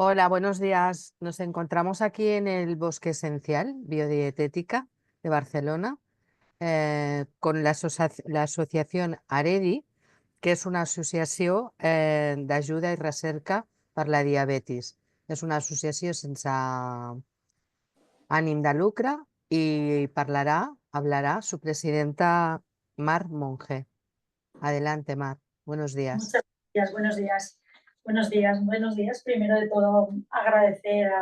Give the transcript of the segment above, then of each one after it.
Hola, buenos días. Nos encontramos aquí en el Bosque Esencial Biodietética de Barcelona con la asociación Aredi, que és una associació d'ajuda i recerca per la diabetis. És una associació sense ànim de lucre y hablará su presidenta Mar Monge. Adelante, Mar. Buenos días. Muchas gracias, buenos días. Buenos días, buenos días. Primero de todo, agradecer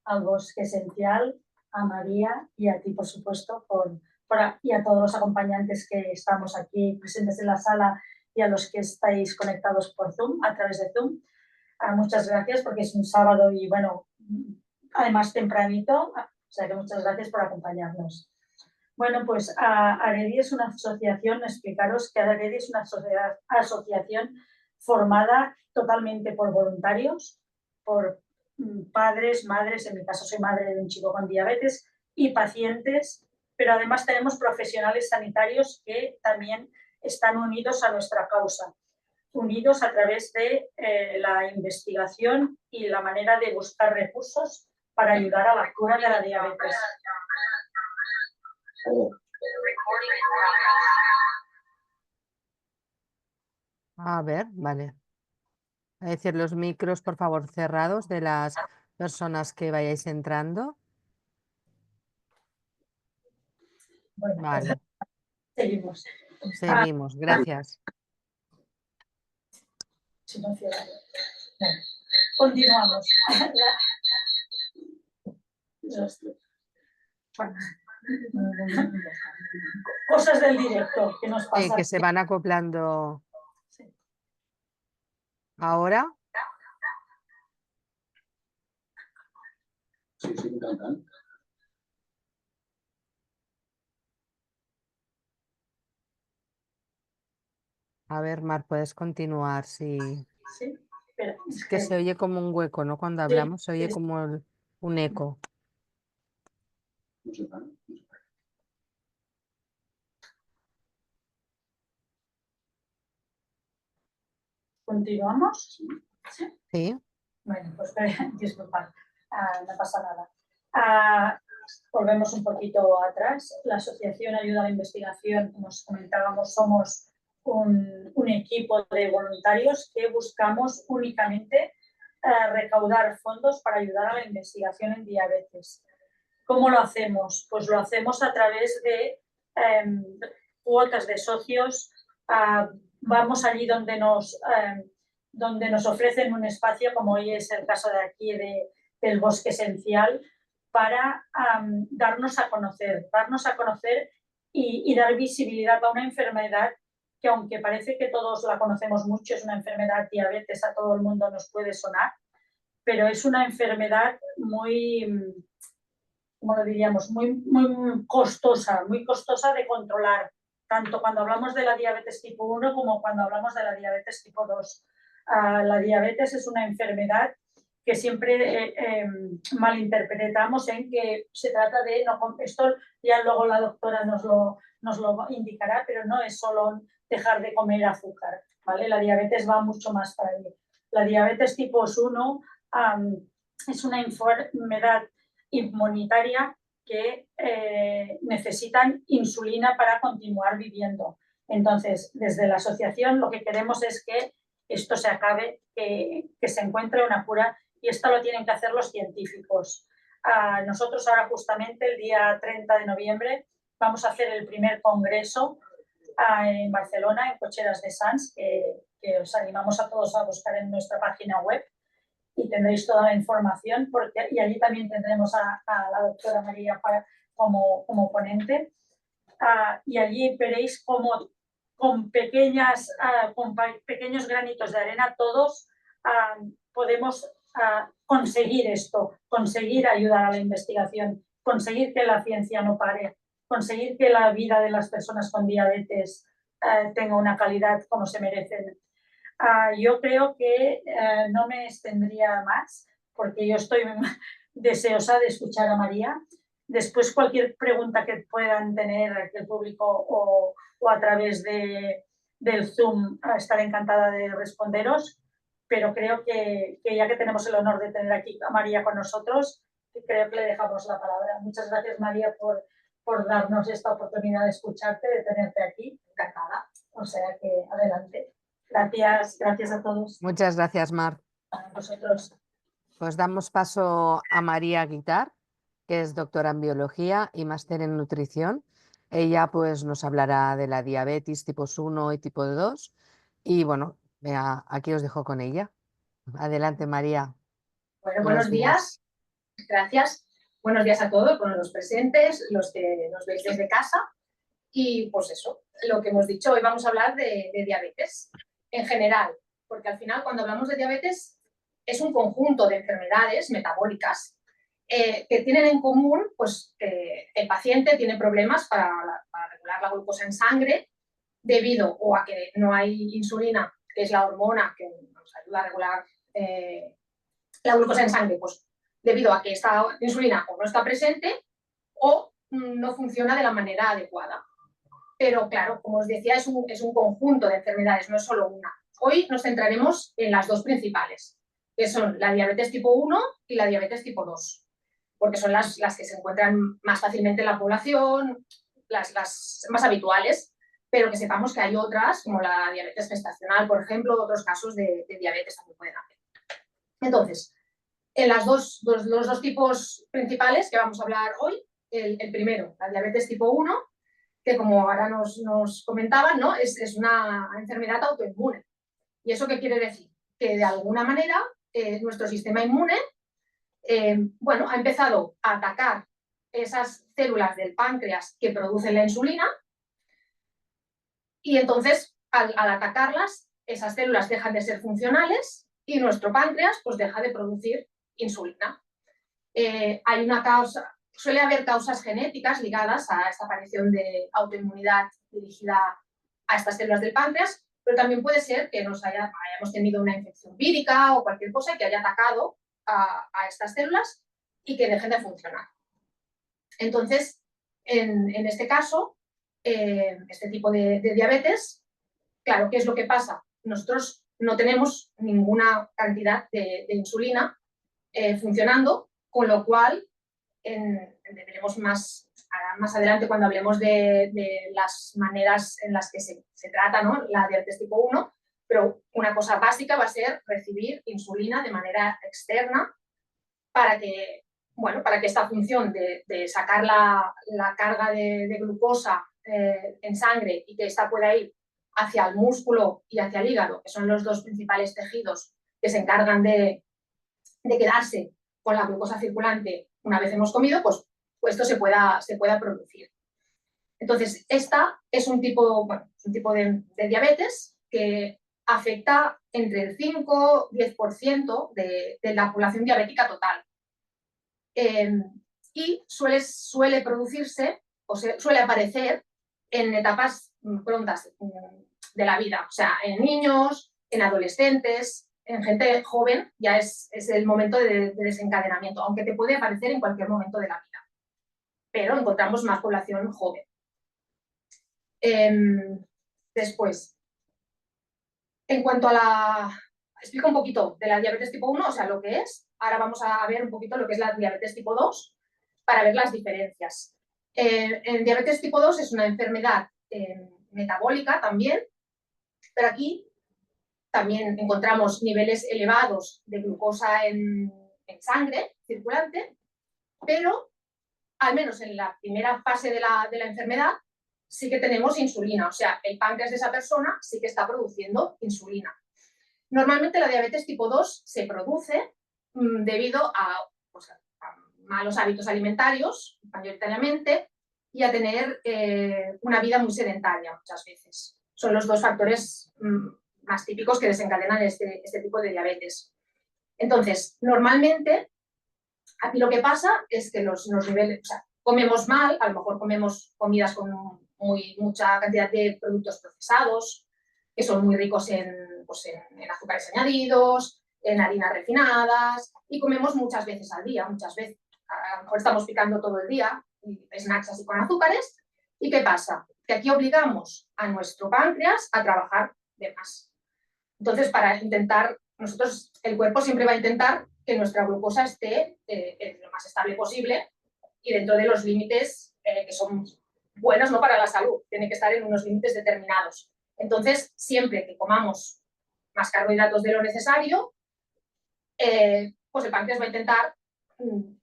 al Bosque Esencial, a María y a ti, por supuesto, y a todos los acompañantes que estamos aquí presentes en la sala y a los que estáis conectados por Zoom, a través de Zoom. Muchas gracias porque es un sábado y, bueno, además tempranito, o sea que muchas gracias por acompañarnos. Bueno, pues Aredi es una asociación, explicaros que Aredi es una asociación formada totalmente por voluntarios, por padres, madres, en mi caso soy madre de un chico con diabetes, y pacientes, pero además tenemos profesionales sanitarios que también están unidos a nuestra causa, unidos a través de la investigación y la manera de buscar recursos para ayudar a la cura de la diabetes. A ver, vale. Es decir, los micros, por favor, cerrados de las personas que vayáis entrando. Bueno, Vale, seguimos. seguimos. Gracias. Bueno, continuamos. Cosas del directo que nos Sí, pasan. que se van acoplando Sí. ahora. Sí, sí, encantant. A ver, Mar, puedes continuar. Sí. Sí, espera, Es que se oye como un hueco, ¿no? Cuando hablamos se oye sí. como un eco. No sé tant. ¿Continuamos? Sí. Sí. Bueno, pues disculpad, no pasa nada. Volvemos un poquito atrás. La Asociación Ayuda a la Investigación, como os comentábamos, somos un equipo de voluntarios que buscamos únicamente recaudar fondos para ayudar a la investigación en diabetes. ¿Cómo lo hacemos? Pues lo hacemos a través de cuotas de socios. Vamos allí donde nos ofrecen un espacio, como hoy es el caso de aquí del Bosque Esencial, para darnos a conocer y dar visibilidad a una enfermedad que, aunque parece que todos la conocemos mucho, es una enfermedad, diabetes, a todo el mundo nos puede sonar, pero es una enfermedad muy, como lo diríamos, muy costosa de controlar, tanto cuando hablamos de la diabetes tipo 1 como cuando hablamos de la diabetes tipo 2. La diabetes es una enfermedad que siempre malinterpretamos en que se trata de, no, esto ya luego la doctora nos lo indicará, pero no es solo dejar de comer azúcar, ¿vale? La diabetes va mucho más para allí. La diabetes tipo 1 es una enfermedad inmunitaria que necesitan insulina para continuar viviendo. Entonces, desde la asociación lo que queremos es que esto se acabe, que se encuentre una cura, y esto lo tienen que hacer los científicos. Nosotros ahora justamente el día 30 de noviembre vamos a hacer el primer congreso en Barcelona, en Cocheras de Sants, que os animamos a todos a buscar en nuestra página web, y tendréis toda la información, y allí también tendremos a la doctora María como ponente, y allí veréis cómo con pequeños granitos de arena todos podemos conseguir esto, conseguir ayudar a la investigación, conseguir que la ciencia no pare, conseguir que la vida de las personas con diabetes tenga una calidad como se merecen. Yo creo que no me extendría más, porque yo estoy deseosa de escuchar a María. Después, cualquier pregunta que puedan tener el público o a través del Zoom, estaré encantada de responderos. pero creo que ya que tenemos el honor de tener aquí a María con nosotros, creo que le dejamos la palabra. Muchas gracias, María, por darnos esta oportunidad de escucharte, de tenerte aquí. Encantada. O sea que adelante. Gracias a todos. Muchas gracias, Mar. A vosotros. Pues damos paso a María Guitar, que es doctora en biología y máster en nutrición. Ella pues nos hablará de la diabetes tipos 1 y tipo 2. Y bueno, aquí os dejo con ella. Adelante, María. Bueno, buenos días. Gracias. Buenos días a todos, bueno, los presentes, los que nos veis desde casa. Y pues eso, lo que hemos dicho, hoy vamos a hablar de diabetes en general, porque al final cuando hablamos de diabetes es un conjunto de enfermedades metabólicas que tienen en común pues, que el paciente tiene problemas para regular la glucosa en sangre debido o a que no hay insulina, que es la hormona que nos ayuda a regular la glucosa en sangre, pues debido a que esta insulina o no está presente o no funciona de la manera adecuada. Pero claro, como os decía, es un conjunto de enfermedades, no es solo una. Hoy nos centraremos en las dos principales, que son la diabetes tipo 1 y la diabetes tipo 2, porque son las que se encuentran más fácilmente en la población, las más habituales, pero que sepamos que hay otras, como la diabetes gestacional, por ejemplo, otros casos de diabetes también pueden haber. Entonces, en los dos tipos principales que vamos a hablar hoy, el primero, la diabetes tipo 1, que como ahora nos comentaban, ¿no? es una enfermedad autoinmune. ¿Y eso qué quiere decir? Que de alguna manera nuestro sistema inmune bueno, ha empezado a atacar esas células del páncreas que producen la insulina y entonces al atacarlas, esas células dejan de ser funcionales y nuestro páncreas pues deja de producir insulina. Hay una causa, suele haber causas genéticas ligadas a esta aparición de autoinmunidad dirigida a estas células del páncreas, pero también puede ser que hayamos tenido una infección vírica o cualquier cosa que haya atacado a estas células y que dejen de funcionar. Entonces, en este caso, este tipo de diabetes, claro, ¿qué es lo que pasa? Nosotros no tenemos ninguna cantidad de insulina funcionando, con lo cual veremos más adelante cuando hablemos de las maneras en las que se trata, ¿no? La diabetes tipo 1, pero una cosa básica va a ser recibir insulina de manera externa para que, bueno, para que esta función de sacar la carga de glucosa en sangre y que esta pueda ir hacia el músculo y hacia el hígado, que son los dos principales tejidos que se encargan de quedarse con la glucosa circulante una vez hemos comido, pues esto se pueda producir. Entonces, esta es un tipo de diabetes que afecta entre el 5-10% de la población diabética total. Y suele producirse, o suele aparecer en etapas prontas de la vida, o sea, en niños, en adolescentes, en gente joven, ya es el momento de desencadenamiento, aunque te puede aparecer en cualquier momento de la vida. Pero encontramos más población joven. Después, en cuanto a explico un poquito de la diabetes tipo 1, o sea, lo que es. Ahora vamos a ver un poquito lo que es la diabetes tipo 2 para ver las diferencias. En diabetes tipo 2 es una enfermedad metabólica también, pero aquí también encontramos niveles elevados de glucosa en sangre circulante, pero al menos en la primera fase de la enfermedad sí que tenemos insulina, o sea, el páncreas de esa persona sí que está produciendo insulina. Normalmente la diabetes tipo 2 se produce debido a malos hábitos alimentarios, mayoritariamente, y a tener una vida muy sedentaria muchas veces. Son los dos factores más típicos que desencadenan este tipo de diabetes. Entonces, normalmente, aquí lo que pasa es que los niveles, o sea, comemos mal, a lo mejor comemos comidas con mucha cantidad de productos procesados, que son muy ricos en azúcares añadidos, en harinas refinadas, y comemos muchas veces al día, muchas veces. A lo mejor estamos picando todo el día, snacks así con azúcares, ¿y qué pasa? Que aquí obligamos a nuestro páncreas a trabajar de más. Entonces, para intentar nosotros, el cuerpo siempre va a intentar que nuestra glucosa esté lo más estable posible y dentro de los límites que son buenos, ¿no?, para la salud. Tiene que estar en unos límites determinados. Entonces, siempre que comamos más carbohidratos de lo necesario, pues el páncreas va a intentar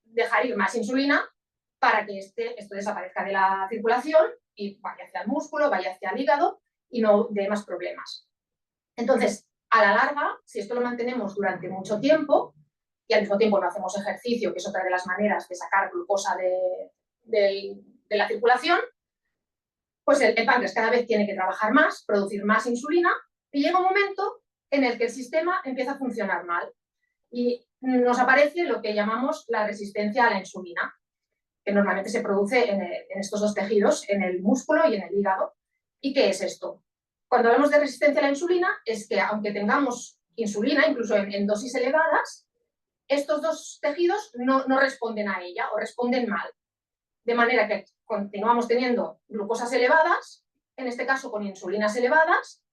dejar ir más insulina para que esto desaparezca de la circulación y vaya hacia el músculo, vaya hacia el hígado y no dé más problemas. Entonces, a la larga, si esto lo mantenemos durante mucho tiempo y al mismo tiempo no hacemos ejercicio, que es otra de las maneras de sacar glucosa de la circulación, pues el páncreas cada vez tiene que trabajar más, producir más insulina y llega un momento en el que el sistema empieza a funcionar mal y nos aparece lo que llamamos la resistencia a la insulina, que normalmente se produce en estos dos tejidos, en el músculo y en el hígado. ¿Y qué es esto? Cuando hablamos de resistencia a la insulina, es que aunque tengamos insulina, incluso en dosis elevadas, estos dos tejidos no responden a ella o responden mal. De manera que continuamos teniendo glucosas elevadas, en este caso con insulinas elevadas,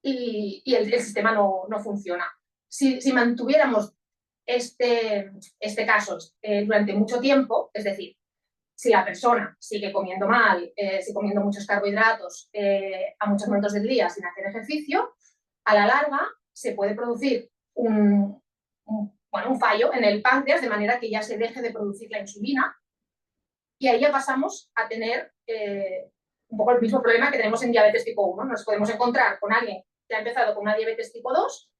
y el sistema no funciona. Si mantuviéramos este caso durante mucho tiempo, es decir, si la persona sigue comiendo mal, sigue comiendo muchos carbohidratos a muchos momentos del día sin hacer ejercicio, a la larga se puede producir un fallo en el páncreas, de manera que ya se deje de producir la insulina y ahí ya pasamos a tener un poco el mismo problema que tenemos en diabetes tipo 1. Nos podemos encontrar con alguien que ha empezado con una diabetes tipo 2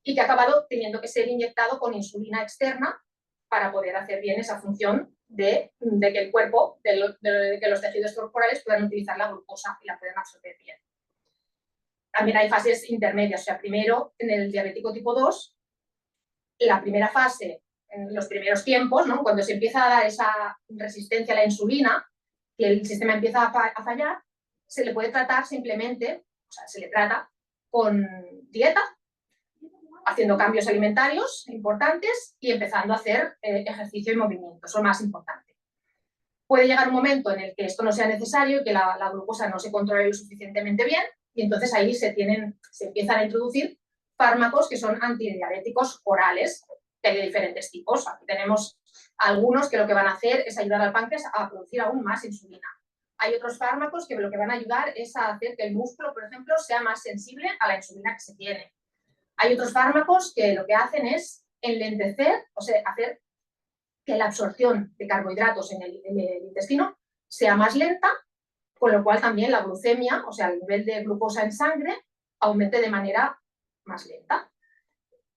y que ha acabado teniendo que ser inyectado con insulina externa para poder hacer bien esa función de que el cuerpo, de que los tejidos corporales puedan utilizar la glucosa y la puedan absorber bien. También hay fases intermedias, o sea, primero en el diabético tipo 2, la primera fase, en los primeros tiempos, ¿no?, cuando se empieza a dar esa resistencia a la insulina, que el sistema empieza a fallar, se le puede tratar simplemente, o sea, se le trata con dieta, haciendo cambios alimentarios importantes y empezando a hacer ejercicio y movimiento, eso es lo más importante. Puede llegar un momento en el que esto no sea necesario, que la glucosa no se controle lo suficientemente bien y entonces ahí se empiezan a introducir fármacos que son antidiabéticos orales, que hay de diferentes tipos. Aquí tenemos algunos que lo que van a hacer es ayudar al páncreas a producir aún más insulina. Hay otros fármacos que lo que van a ayudar es a hacer que el músculo, por ejemplo, sea más sensible a la insulina que se tiene. Hay otros fármacos que lo que hacen es enlentecer, o sea, hacer que la absorción de carbohidratos en el intestino sea más lenta, con lo cual también la glucemia, o sea, el nivel de glucosa en sangre, aumente de manera más lenta.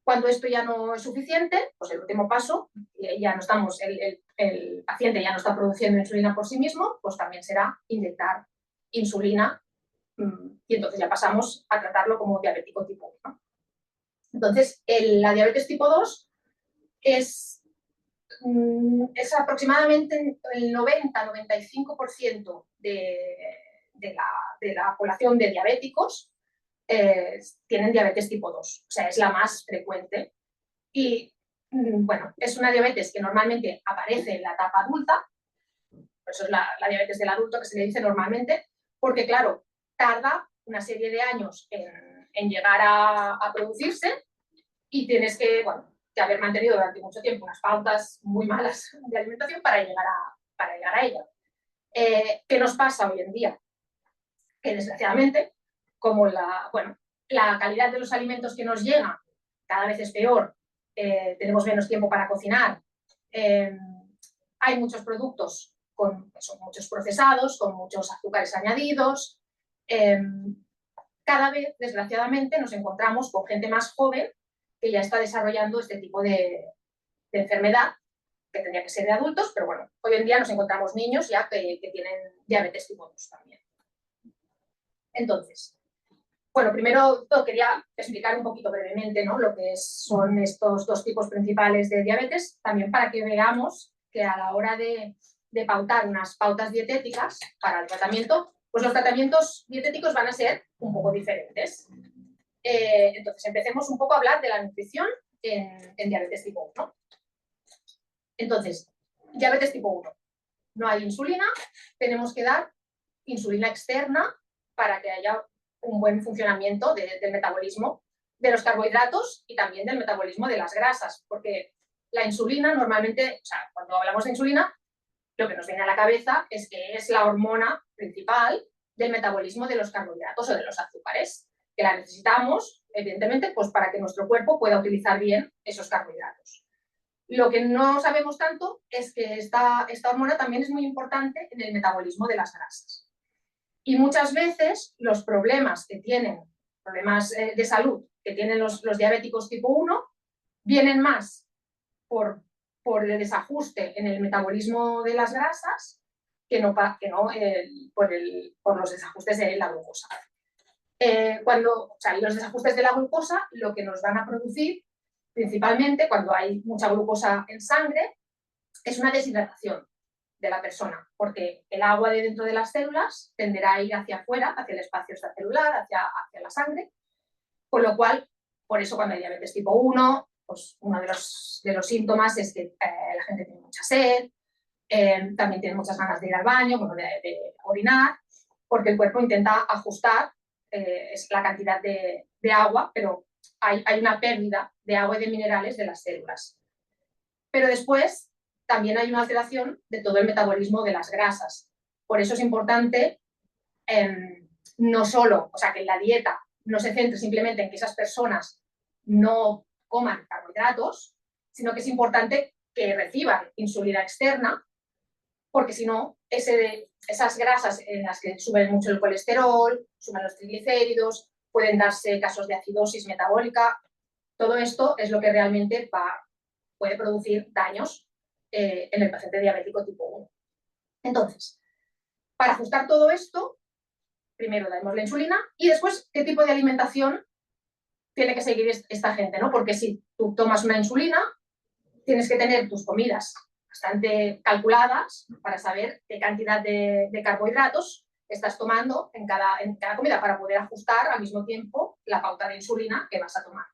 Cuando esto ya no es suficiente, pues el último paso, ya no estamos, el paciente ya no está produciendo insulina por sí mismo, pues también será inyectar insulina y entonces ya pasamos a tratarlo como diabético tipo 1. Entonces, la diabetes tipo 2 es aproximadamente el 90-95% de la población de diabéticos tienen diabetes tipo 2, o sea, es la más frecuente. Y, bueno, es una diabetes que normalmente aparece en la etapa adulta, por eso es la diabetes del adulto que se le dice normalmente, porque, claro, tarda una serie de años en llegar a producirse y tienes que haber mantenido durante mucho tiempo unas pautas muy malas de alimentación para llegar a ella. ¿Qué nos pasa hoy en día? Que desgraciadamente, como la calidad de los alimentos que nos llegan cada vez es peor, tenemos menos tiempo para cocinar, hay muchos productos son muchos procesados, con muchos azúcares añadidos. Cada vez, desgraciadamente, nos encontramos con gente más joven que ya está desarrollando este tipo de enfermedad, que tendría que ser de adultos, pero bueno, hoy en día nos encontramos niños ya que tienen diabetes tipo 2 también. Entonces, bueno, primero todo quería explicar un poquito brevemente, ¿no?, lo que son estos dos tipos principales de diabetes, también para que veamos que a la hora de pautar unas pautas dietéticas para el tratamiento, pues los tratamientos dietéticos van a ser un poco diferentes. Entonces, empecemos un poco a hablar de la nutrición en diabetes tipo 1. Entonces, diabetes tipo 1. No hay insulina, tenemos que dar insulina externa para que haya un buen funcionamiento del metabolismo de los carbohidratos y también del metabolismo de las grasas, porque la insulina normalmente, o sea, cuando hablamos de insulina, lo que nos viene a la cabeza es que es la hormona principal del metabolismo de los carbohidratos o de los azúcares, que la necesitamos, evidentemente, pues para que nuestro cuerpo pueda utilizar bien esos carbohidratos. Lo que no sabemos tanto es que esta hormona también es muy importante en el metabolismo de las grasas. Y muchas veces los problemas que tienen, problemas de salud que tienen los diabéticos tipo 1, vienen más por el desajuste en el metabolismo de las grasas que no por los desajustes de la glucosa. Los desajustes de la glucosa lo que nos van a producir principalmente cuando hay mucha glucosa en sangre es una deshidratación de la persona, porque el agua de dentro de las células tenderá a ir hacia afuera, hacia el espacio extracelular, hacia la sangre, con lo cual, por eso cuando hay diabetes tipo 1, pues uno de los síntomas es que la gente tiene mucha sed, también tiene muchas ganas de ir al baño, bueno, de orinar, porque el cuerpo intenta ajustar la cantidad de agua, pero hay una pérdida de agua y de minerales de las células. Pero después también hay una alteración de todo el metabolismo de las grasas. Por eso es importante no solo, o sea, que la dieta no se centre simplemente en que esas personas no coman carbohidratos, sino que es importante que reciban insulina externa, porque si no, esas grasas en las que suben mucho el colesterol, suben los triglicéridos, pueden darse casos de acidosis metabólica. Todo esto es lo que realmente puede producir daños en el paciente diabético tipo 1. Entonces, para ajustar todo esto, primero damos la insulina y después qué tipo de alimentación tiene que seguir esta gente, ¿no? Porque si tú tomas una insulina, tienes que tener tus comidas bastante calculadas para saber qué cantidad de carbohidratos estás tomando en cada comida para poder ajustar al mismo tiempo la pauta de insulina que vas a tomar.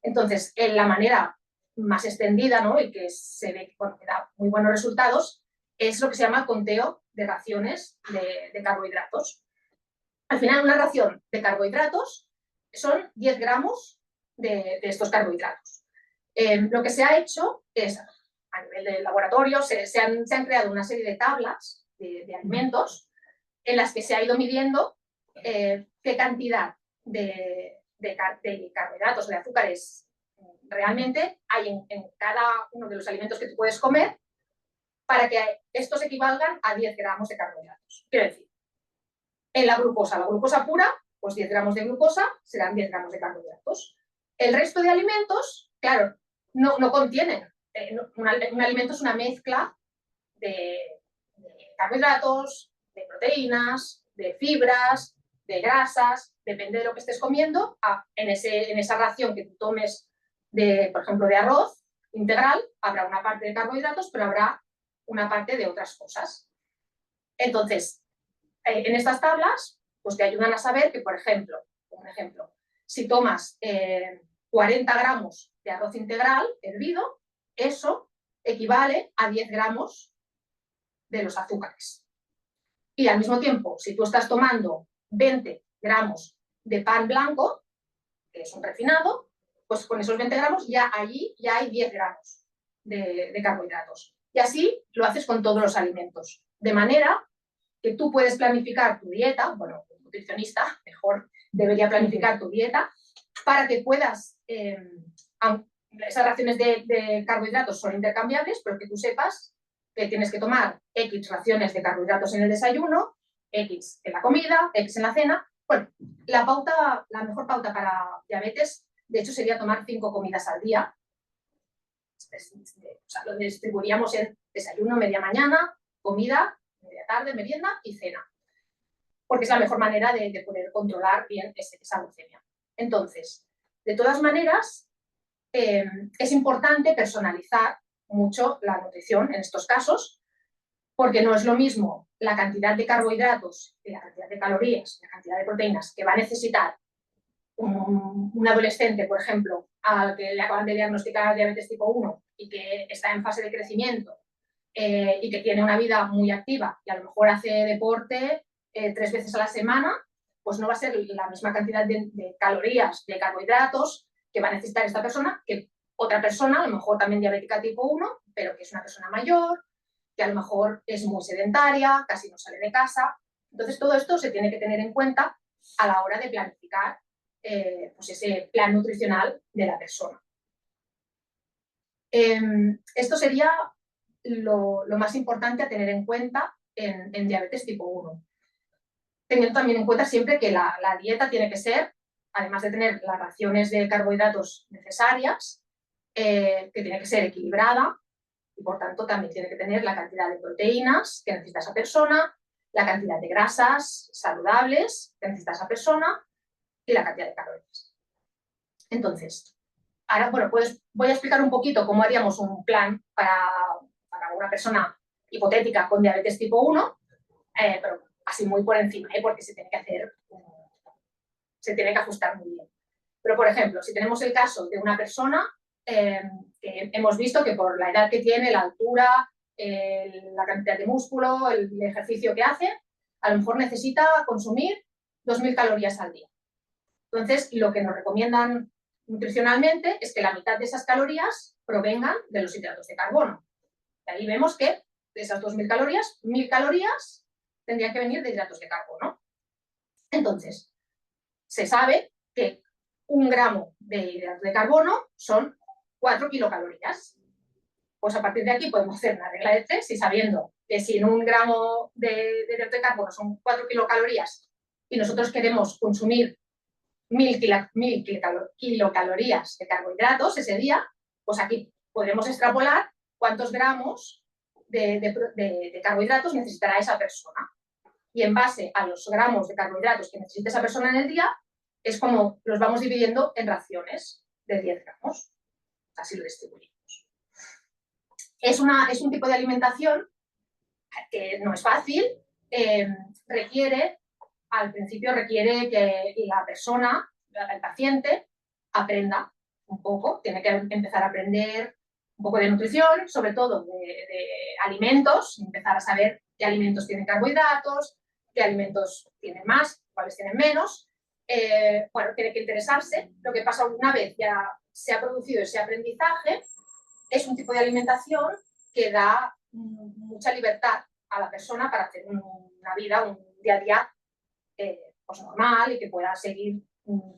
Entonces, en la manera más extendida, ¿no? Y que se ve que da muy buenos resultados, es lo que se llama conteo de raciones de carbohidratos. Al final, una ración de carbohidratos son 10 gramos de estos carbohidratos. Lo que se ha hecho es, a nivel de laboratorio, se han creado una serie de tablas de alimentos en las que se ha ido midiendo qué cantidad de carbohidratos o de azúcares realmente hay en cada uno de los alimentos que tú puedes comer para que estos equivalgan a 10 gramos de carbohidratos. Quiero decir, en la glucosa pura, pues 10 gramos de glucosa serán 10 gramos de carbohidratos. El resto de alimentos, claro, no contienen. Un alimento es una mezcla de carbohidratos, de proteínas, de fibras, de grasas, depende de lo que estés comiendo. En esa ración que tú tomes, por ejemplo, de arroz integral, habrá una parte de carbohidratos, pero habrá una parte de otras cosas. Entonces, en estas tablas, pues te ayudan a saber que, por ejemplo, si tomas 40 gramos de arroz integral hervido, eso equivale a 10 gramos de los azúcares. Y al mismo tiempo, si tú estás tomando 20 gramos de pan blanco, que es un refinado, pues con esos 20 gramos allí ya hay 10 gramos de carbohidratos. Y así lo haces con todos los alimentos. De manera que tú puedes planificar tu dieta, bueno, un nutricionista mejor debería planificar tu dieta, para que puedas, esas raciones de carbohidratos son intercambiables, pero que tú sepas que tienes que tomar X raciones de carbohidratos en el desayuno, X en la comida, X en la cena. Bueno, la mejor pauta para diabetes, de hecho, sería tomar 5 comidas al día. O sea, lo distribuiríamos en desayuno, media mañana, comida, media tarde, merienda y cena. Porque es la mejor manera de poder controlar bien esa glucemia. Entonces, de todas maneras, es importante personalizar mucho la nutrición en estos casos, porque no es lo mismo la cantidad de carbohidratos y la cantidad de calorías, la cantidad de proteínas que va a necesitar un adolescente, por ejemplo, al que le acaban de diagnosticar diabetes tipo 1 y que está en fase de crecimiento y que tiene una vida muy activa y a lo mejor hace deporte 3 veces a la semana, pues no va a ser la misma cantidad de calorías, de carbohidratos que va a necesitar esta persona que otra persona, a lo mejor también diabética tipo 1, pero que es una persona mayor, que a lo mejor es muy sedentaria, casi no sale de casa. Entonces, todo esto se tiene que tener en cuenta a la hora de planificar pues ese plan nutricional de la persona. Esto sería lo más importante a tener en cuenta en diabetes tipo 1. Teniendo también en cuenta siempre que la dieta tiene que ser, además de tener las raciones de carbohidratos necesarias, que tiene que ser equilibrada y por tanto también tiene que tener la cantidad de proteínas que necesita esa persona, la cantidad de grasas saludables que necesita esa persona y la cantidad de calorías. Entonces, ahora, bueno, pues voy a explicar un poquito cómo haríamos un plan para una persona hipotética con diabetes tipo 1, pero así muy por encima, porque se tiene que hacer, se tiene que ajustar muy bien. Pero, por ejemplo, si tenemos el caso de una persona que hemos visto que por la edad que tiene, la altura, la cantidad de músculo, el ejercicio que hace, a lo mejor necesita consumir 2.000 calorías al día. Entonces, lo que nos recomiendan nutricionalmente es que la mitad de esas calorías provengan de los hidratos de carbono. Y ahí vemos que de esas 2.000 calorías, 1.000 calorías tendrían que venir de hidratos de carbono. Entonces, se sabe que 1 gramo de hidratos de carbono son 4 kilocalorías. Pues a partir de aquí podemos hacer una regla de 3 y sabiendo que si en 1 gramo de hidrato de carbono son 4 kilocalorías y nosotros queremos consumir 1.000 kilocalorías de carbohidratos ese día, pues aquí podremos extrapolar cuántos gramos de carbohidratos necesitará esa persona. Y en base a los gramos de carbohidratos que necesita esa persona en el día, es como los vamos dividiendo en raciones de 10 gramos. Así lo distribuimos. Es un tipo de alimentación que no es fácil, al principio requiere que la persona, el paciente, aprenda un poco, tiene que empezar a aprender un poco de nutrición, sobre todo de alimentos, empezar a saber qué alimentos tienen carbohidratos, qué alimentos tienen más, cuáles tienen menos. Bueno, tiene que interesarse. Lo que pasa una vez ya se ha producido ese aprendizaje, es un tipo de alimentación que da mucha libertad a la persona para hacer una vida, un día a día pues normal y que pueda seguir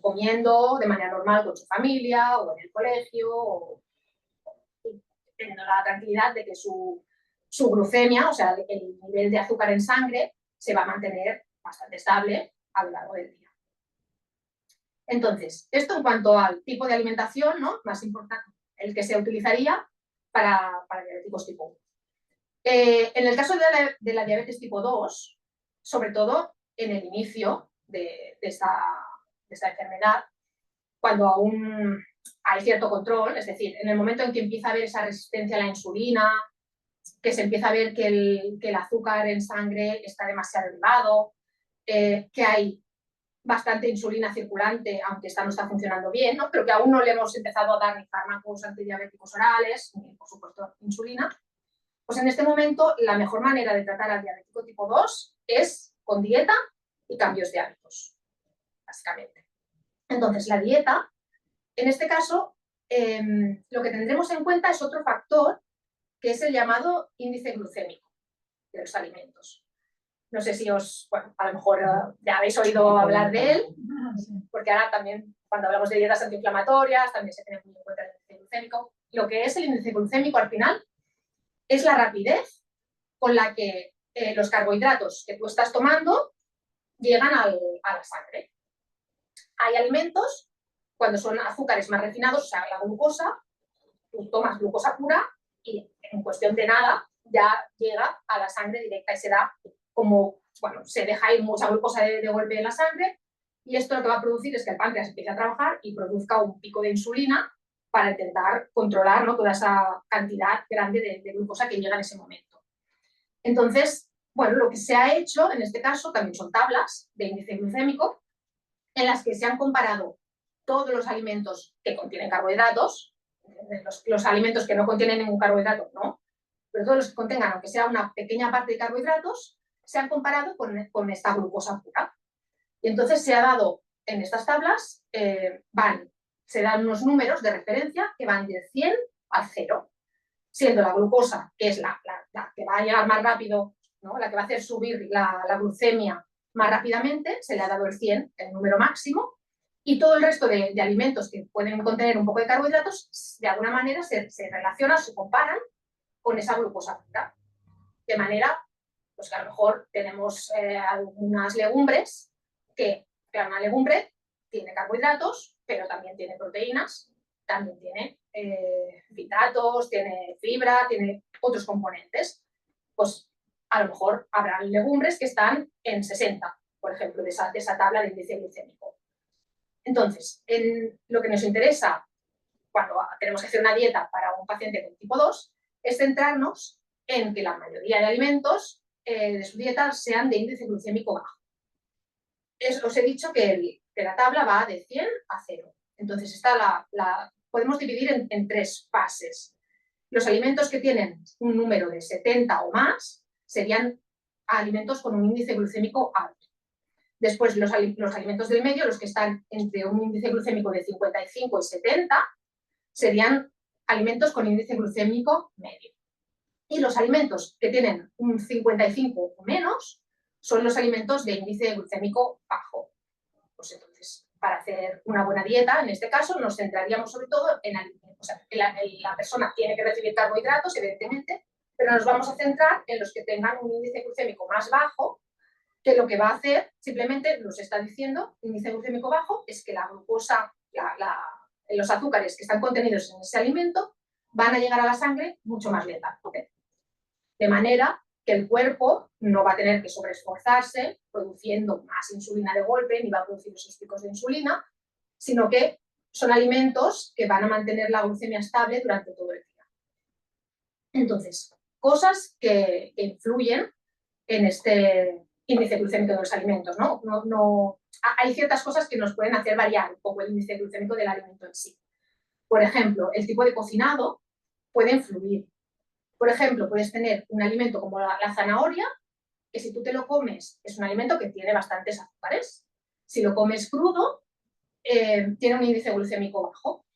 comiendo de manera normal con su familia o en el colegio, o teniendo la tranquilidad de que su glucemia, o sea, el nivel de azúcar en sangre, se va a mantener bastante estable a lo largo del día. Entonces, esto en cuanto al tipo de alimentación, ¿no?, más importante, el que se utilizaría para diabéticos tipo 1. En el caso de la diabetes tipo 2, sobre todo en el inicio de esta enfermedad, cuando aún hay cierto control, es decir, en el momento en que empieza a haber esa resistencia a la insulina, que se empieza a ver que el azúcar en sangre está demasiado elevado, que hay bastante insulina circulante, aunque esta no está funcionando bien, ¿no?, pero que aún no le hemos empezado a dar ni fármacos antidiabéticos orales, ni por supuesto insulina, pues en este momento la mejor manera de tratar al diabético tipo 2 es con dieta y cambios de hábitos, básicamente. Entonces, la dieta, en este caso, lo que tendremos en cuenta es otro factor, que es el llamado índice glucémico de los alimentos. No sé si bueno, a lo mejor ya habéis oído hablar de él, porque ahora también, cuando hablamos de dietas antiinflamatorias, también se tiene muy en cuenta el índice glucémico. Lo que es el índice glucémico, al final, es la rapidez con la que los carbohidratos que tú estás tomando llegan a la sangre. Hay alimentos, cuando son azúcares más refinados, o sea, la glucosa, tú tomas glucosa pura y en cuestión de nada ya llega a la sangre directa y se da como, bueno, se deja ir mucha glucosa de golpe en la sangre, y esto lo que va a producir es que el páncreas empiece a trabajar y produzca un pico de insulina para intentar controlar, ¿no?, toda esa cantidad grande de glucosa que llega en ese momento. Entonces, bueno, lo que se ha hecho en este caso también son tablas de índice glucémico en las que se han comparado todos los alimentos que contienen carbohidratos, los alimentos que no contienen ningún carbohidrato, no, pero todos los que contengan, aunque sea una pequeña parte de carbohidratos, se han comparado con esta glucosa pura. Y entonces se ha dado en estas tablas, se dan unos números de referencia que van de 100 a 0, siendo la glucosa, que es la que va a llegar más rápido, ¿no? La que va a hacer subir la glucemia más rápidamente, se le ha dado el 100, el número máximo, y todo el resto de alimentos que pueden contener un poco de carbohidratos, de alguna manera se relacionan, se comparan con esa glucosa pura. De manera, pues que a lo mejor tenemos algunas legumbres que, claro, una legumbre tiene carbohidratos, pero también tiene proteínas, también tiene hidratos, tiene fibra, tiene otros componentes. Pues a lo mejor habrá legumbres que están en 60, por ejemplo, de esa tabla de índice glucémico. Entonces, lo que nos interesa cuando tenemos que hacer una dieta para un paciente con tipo 2 es centrarnos en que la mayoría de alimentos de su dieta sean de índice glucémico bajo. Os he dicho que la tabla va de 100 a 0. Entonces, podemos dividir en 3 fases. Los alimentos que tienen un número de 70 o más serían alimentos con un índice glucémico alto. Después, los alimentos del medio, los que están entre un índice glucémico de 55 y 70, serían alimentos con índice glucémico medio. Y los alimentos que tienen un 55 o menos son los alimentos de índice glucémico bajo. Pues entonces, para hacer una buena dieta, en este caso, nos centraríamos sobre todo en alimentos. O sea, la persona tiene que recibir carbohidratos, evidentemente, pero nos vamos a centrar en los que tengan un índice glucémico más bajo, que lo que va a hacer, simplemente nos está diciendo, índice glucémico bajo, es que la glucosa, los azúcares que están contenidos en ese alimento van a llegar a la sangre mucho más lentamente. De manera que el cuerpo no va a tener que sobreesforzarse produciendo más insulina de golpe, ni va a producir esos picos de insulina, sino que son alimentos que van a mantener la glucemia estable durante todo el día. Entonces, cosas que influyen en este índice glucémico de los alimentos, ¿no? Hay ciertas cosas que nos pueden hacer variar un poco el índice glucémico del alimento en sí. Por ejemplo, el tipo de cocinado puede influir. Por ejemplo, puedes tener un alimento como la zanahoria, que si tú te lo comes es un alimento que tiene bastantes azúcares. Si lo comes crudo, tiene un índice glucémico bajo,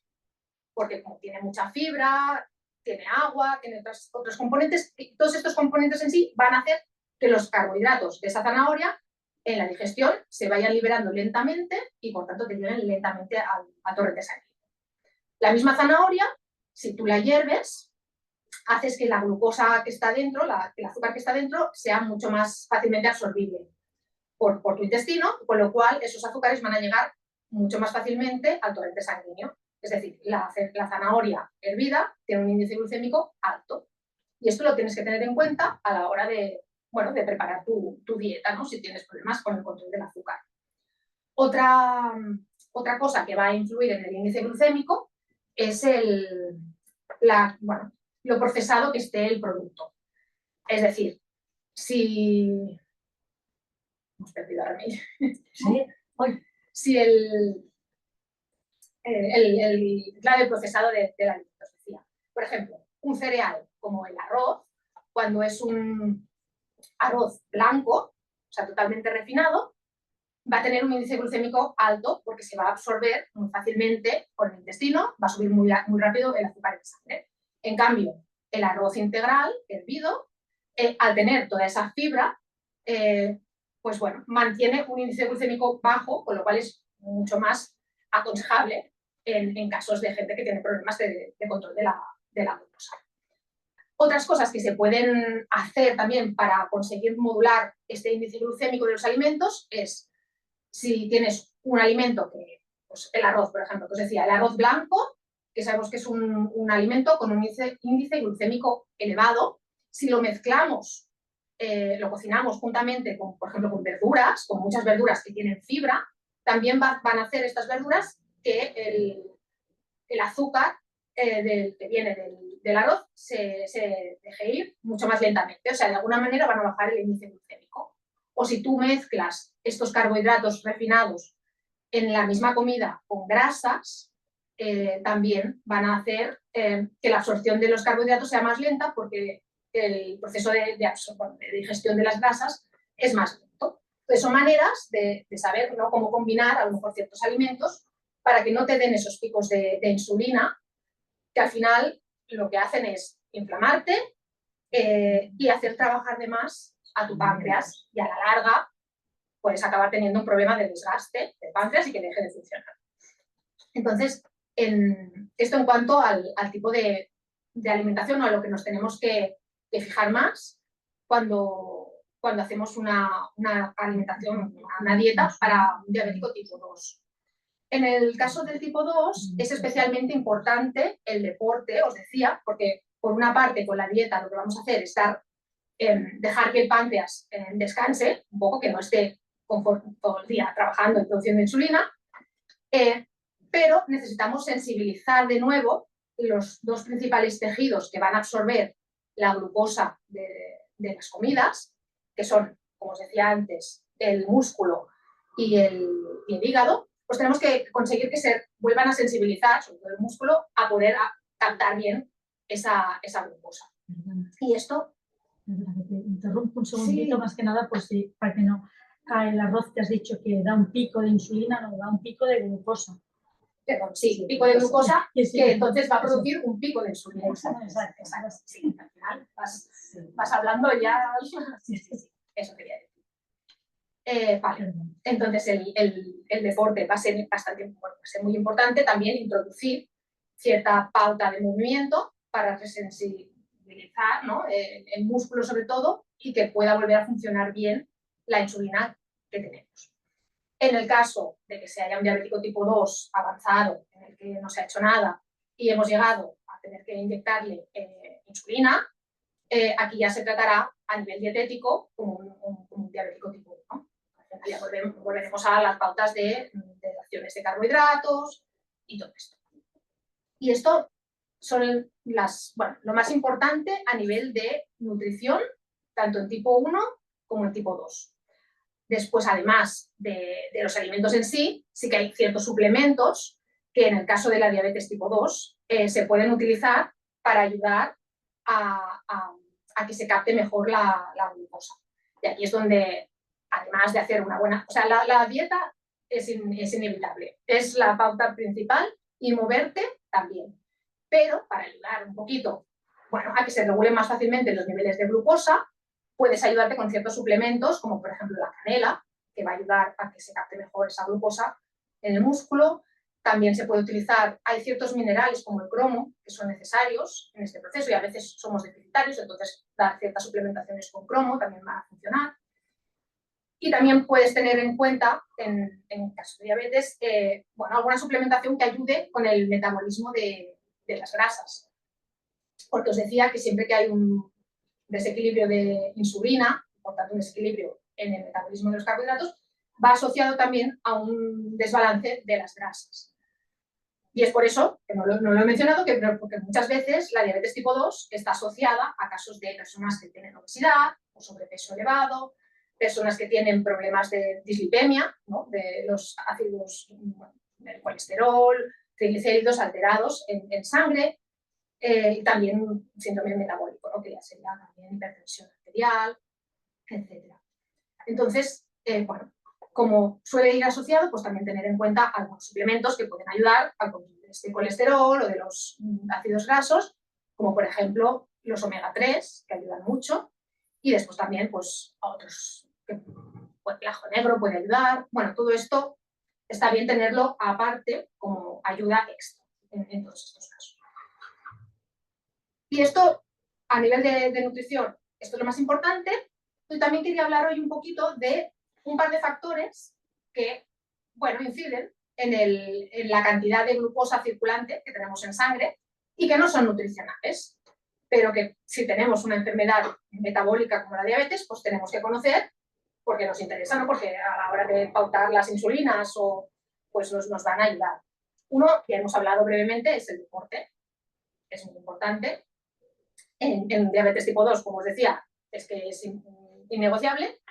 porque como tiene mucha fibra, tiene agua, tiene otros componentes, y todos estos componentes en sí van a hacer que los carbohidratos de esa zanahoria en la digestión se vayan liberando lentamente y por tanto te lleguen lentamente al torrente sanguíneo. La misma zanahoria, si tú la hierves, haces que la glucosa que está dentro, el azúcar que está dentro, sea mucho más fácilmente absorbible por tu intestino, con lo cual esos azúcares van a llegar mucho más fácilmente al torrente sanguíneo. Es decir, la zanahoria hervida tiene un índice glucémico alto. Y esto lo tienes que tener en cuenta a la hora de preparar tu dieta, ¿no? Si tienes problemas con el control del azúcar. Otra cosa que va a influir en el índice glucémico es lo procesado que esté el producto. Es decir, si... Hemos perdido ahora mismo. Si el procesado del alimento, decía. Por ejemplo, un cereal como el arroz, cuando es un arroz blanco, o sea, totalmente refinado, va a tener un índice glucémico alto porque se va a absorber muy fácilmente por el intestino, va a subir muy rápido el azúcar en sangre. En cambio, el arroz integral, hervido, al tener toda esa fibra, pues bueno, mantiene un índice glucémico bajo, con lo cual es mucho más aconsejable en casos de gente que tiene problemas de control de la glucosa. Otras cosas que se pueden hacer también para conseguir modular este índice glucémico de los alimentos es, si tienes un alimento que, pues el arroz, por ejemplo, que os decía, el arroz blanco, que sabemos que es un alimento con un índice glucémico elevado, si lo mezclamos, lo cocinamos juntamente, por ejemplo, con verduras, con muchas verduras que tienen fibra, también van a hacer estas verduras que el azúcar que viene del arroz se deje ir mucho más lentamente. O sea, de alguna manera van a bajar el índice glucémico. O si tú mezclas estos carbohidratos refinados en la misma comida con grasas, también van a hacer que la absorción de los carbohidratos sea más lenta porque el proceso de digestión de las grasas es más lento. Entonces son maneras de saber, ¿no?, cómo combinar a lo mejor ciertos alimentos para que no te den esos picos de insulina, que al final lo que hacen es inflamarte y hacer trabajar de más a tu páncreas, y a la larga puedes acabar teniendo un problema de desgaste del páncreas y que deje de funcionar. Entonces, esto en cuanto al tipo de alimentación, o a lo que nos tenemos que fijar más cuando hacemos una alimentación, una dieta para un diabético tipo 2. En el caso del tipo 2 es especialmente importante el deporte, os decía, porque por una parte con la dieta lo que vamos a hacer es dejar que el páncreas descanse un poco, que no esté todo el día trabajando y produciendo insulina, pero necesitamos sensibilizar de nuevo los dos principales tejidos que van a absorber la glucosa de las comidas, que son, como os decía antes, el músculo y el hígado. Pues tenemos que conseguir que se vuelvan a sensibilizar, sobre todo el músculo, a poder captar bien esa glucosa. Y esto... Te interrumpo un segundito, sí. Más que nada, pues sí, para que no cae el arroz que has dicho que da un pico de insulina, no, da un pico de glucosa. Perdón, sí, pico de glucosa, que entonces va a producir un pico de insulina. Exacto. Sí, al final vas hablando ya... Sí, eso quería decir. Vale, entonces el deporte va a ser muy importante. También introducir cierta pauta de movimiento para resensibilizar, ¿no?, el músculo sobre todo, y que pueda volver a funcionar bien la insulina que tenemos. En el caso de que se haya un diabético tipo 2 avanzado, en el que no se ha hecho nada y hemos llegado a tener que inyectarle insulina, aquí ya se tratará a nivel dietético como un diabético tipo 1. Ya volveremos a las pautas de raciones de carbohidratos y todo esto. Y esto son lo más importante a nivel de nutrición, tanto en tipo 1 como en tipo 2. Después, además de los alimentos en sí, sí que hay ciertos suplementos que en el caso de la diabetes tipo 2 se pueden utilizar para ayudar a que se capte mejor la glucosa. Y aquí es donde, además de hacer una buena... O sea, la dieta es inevitable, es la pauta principal, y moverte también. Pero para ayudar un poquito, bueno, a que se regulen más fácilmente los niveles de glucosa, puedes ayudarte con ciertos suplementos, como por ejemplo la canela, que va a ayudar a que se capte mejor esa glucosa en el músculo. También se puede utilizar, hay ciertos minerales como el cromo, que son necesarios en este proceso, y a veces somos deficitarios, entonces dar ciertas suplementaciones con cromo también van a funcionar. Y también puedes tener en cuenta, en caso de diabetes, alguna suplementación que ayude con el metabolismo de las grasas. Porque os decía que siempre que hay un desequilibrio de insulina, por tanto un desequilibrio en el metabolismo de los carbohidratos, va asociado también a un desbalance de las grasas. Y es por eso, que no lo he mencionado, porque muchas veces la diabetes tipo 2 está asociada a casos de personas que tienen obesidad o sobrepeso elevado, personas que tienen problemas de dislipemia, ¿no?, de los ácidos, del colesterol, triglicéridos alterados en sangre, y también síndrome metabólico, ¿no?, que ya sería también hipertensión arterial, etc. Entonces, como suele ir asociado, pues también tener en cuenta algunos suplementos que pueden ayudar al control de este colesterol o de los ácidos grasos, como por ejemplo los omega 3, que ayudan mucho, y después también pues otros, el ajo negro puede ayudar. Bueno, todo esto está bien tenerlo aparte como ayuda extra en todos estos casos. Y esto, a nivel de nutrición, esto es lo más importante. Y también quería hablar hoy un poquito de un par de factores que, inciden en la cantidad de glucosa circulante que tenemos en sangre y que no son nutricionales, pero que si tenemos una enfermedad metabólica como la diabetes, pues tenemos que conocer porque nos interesa, ¿no?, porque a la hora de pautar las insulinas pues nos van a ayudar. Uno, que hemos hablado brevemente, es el deporte. Es muy importante. En diabetes tipo 2, como os decía, es que es innegociable.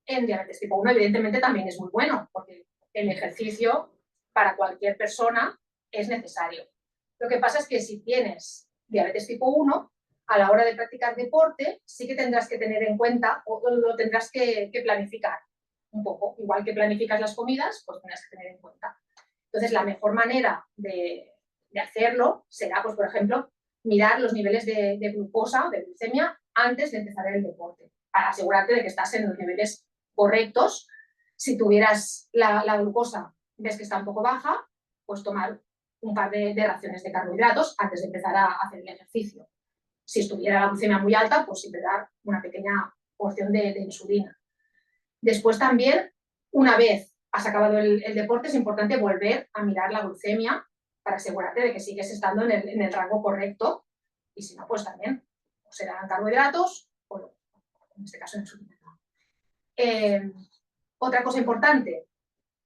En diabetes tipo 1, evidentemente, también es muy bueno, porque el ejercicio para cualquier persona es necesario. Lo que pasa es que si tienes diabetes tipo 1, a la hora de practicar deporte, sí que tendrás que tener en cuenta, o lo tendrás que planificar un poco. Igual que planificas las comidas, pues tienes que tener en cuenta. Entonces, la mejor manera de hacerlo será, pues, por ejemplo, mirar los niveles de glucosa o de glucemia antes de empezar el deporte, para asegurarte de que estás en los niveles correctos. Si tuvieras la glucosa, ves que está un poco baja, pues tomar un par de raciones de carbohidratos antes de empezar a hacer el ejercicio. Si estuviera la glucemia muy alta, pues siempre dar una pequeña porción de insulina. Después también, una vez has acabado el deporte, es importante volver a mirar la glucemia para asegurarte de que sigues estando en el rango correcto, y si no, pues también o serán carbohidratos o en este caso insulina. Otra cosa importante,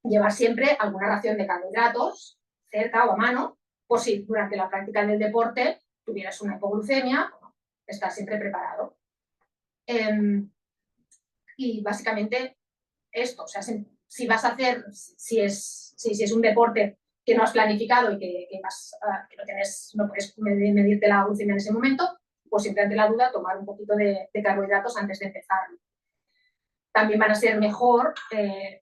llevar siempre alguna ración de carbohidratos cerca o a mano, por si durante la práctica del deporte tuvieras una hipoglucemia, estar siempre preparado. Y básicamente esto, o sea, si vas a hacer, si es un deporte que no has planificado y que no puedes medirte la glucemia en ese momento, pues siempre ante la duda tomar un poquito de carbohidratos antes de empezar. También van a ser mejor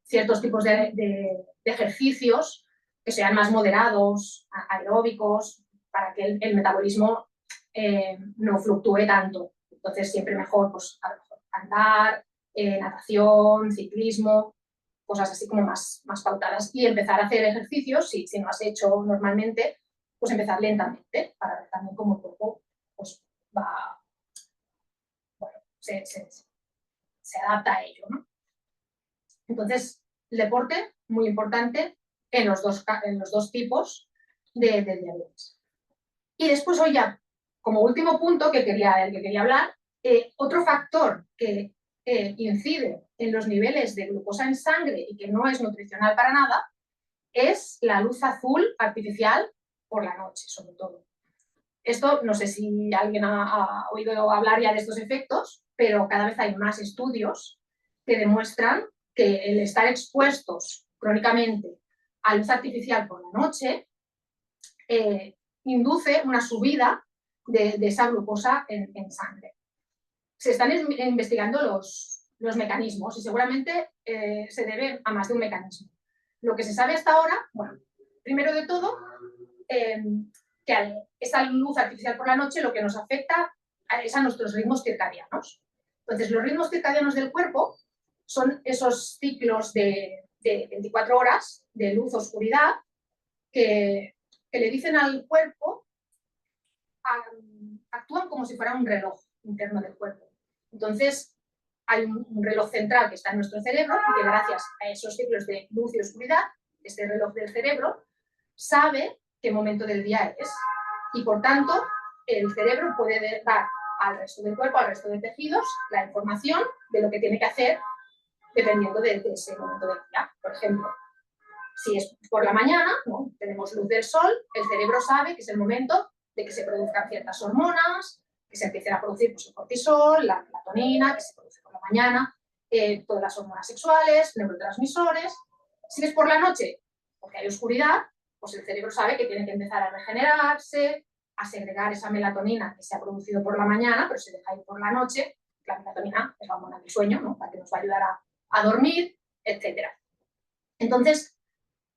ciertos tipos de ejercicios que sean más moderados, aeróbicos, para que el metabolismo no fluctúe tanto. Entonces siempre mejor, pues, a lo mejor andar, natación, ciclismo, cosas así como más pautadas. Y empezar a hacer ejercicios, si no has hecho normalmente, pues empezar lentamente, para ver también cómo el cuerpo pues, va, bueno, se adapta a ello, ¿no? Entonces, el deporte, muy importante en los dos tipos de diabetes. Y después, hoy ya, como último punto del que quería hablar, otro factor que incide en los niveles de glucosa en sangre y que no es nutricional para nada, es la luz azul artificial por la noche, sobre todo. Esto, no sé si alguien ha oído hablar ya de estos efectos, pero cada vez hay más estudios que demuestran que el estar expuestos crónicamente a luz artificial por la noche induce una subida de esa glucosa en sangre. Se están investigando los mecanismos y seguramente se debe a más de un mecanismo. Lo que se sabe hasta ahora, bueno, primero de todo, que esa luz artificial por la noche lo que nos afecta es a nuestros ritmos circadianos. Entonces, los ritmos circadianos del cuerpo son esos ciclos de 24 horas de luz-oscuridad que le dicen al cuerpo, actúan como si fuera un reloj interno del cuerpo. Entonces, hay un reloj central que está en nuestro cerebro y que gracias a esos ciclos de luz y oscuridad, este reloj del cerebro sabe qué momento del día es. Y por tanto, el cerebro puede dar al resto del cuerpo, al resto de tejidos, la información de lo que tiene que hacer dependiendo de ese momento del día. Por ejemplo, si es por la mañana, ¿no?, tenemos luz del sol, el cerebro sabe que es el momento de que se produzcan ciertas hormonas, que se empiecen a producir pues, el cortisol, la melatonina, que se produce por la mañana, todas las hormonas sexuales, neurotransmisores. Si es por la noche, porque hay oscuridad, pues el cerebro sabe que tiene que empezar a regenerarse, a segregar esa melatonina que se ha producido por la mañana, pero se deja ir por la noche. La melatonina es la hormona del sueño, ¿no?, la que nos va a ayudar a dormir, etc. Entonces,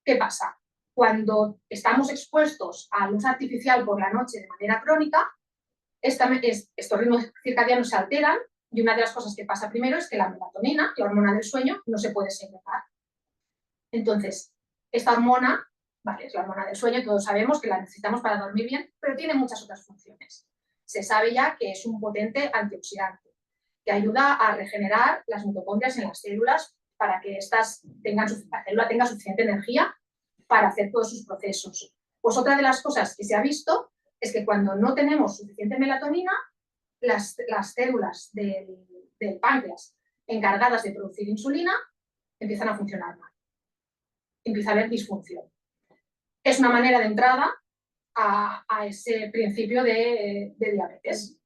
¿qué pasa? Cuando estamos expuestos a luz artificial por la noche de manera crónica, estos ritmos circadianos se alteran y una de las cosas que pasa primero es que la melatonina, la hormona del sueño, no se puede segregar. Entonces, esta hormona, vale, es la hormona del sueño, todos sabemos que la necesitamos para dormir bien, pero tiene muchas otras funciones. Se sabe ya que es un potente antioxidante, que ayuda a regenerar las mitocondrias en las células para que la célula tenga suficiente energía para hacer todos sus procesos. Pues otra de las cosas que se ha visto es que cuando no tenemos suficiente melatonina, las células del páncreas encargadas de producir insulina empiezan a funcionar mal. Empieza a haber disfunción. Es una manera de entrada a ese principio de diabetes.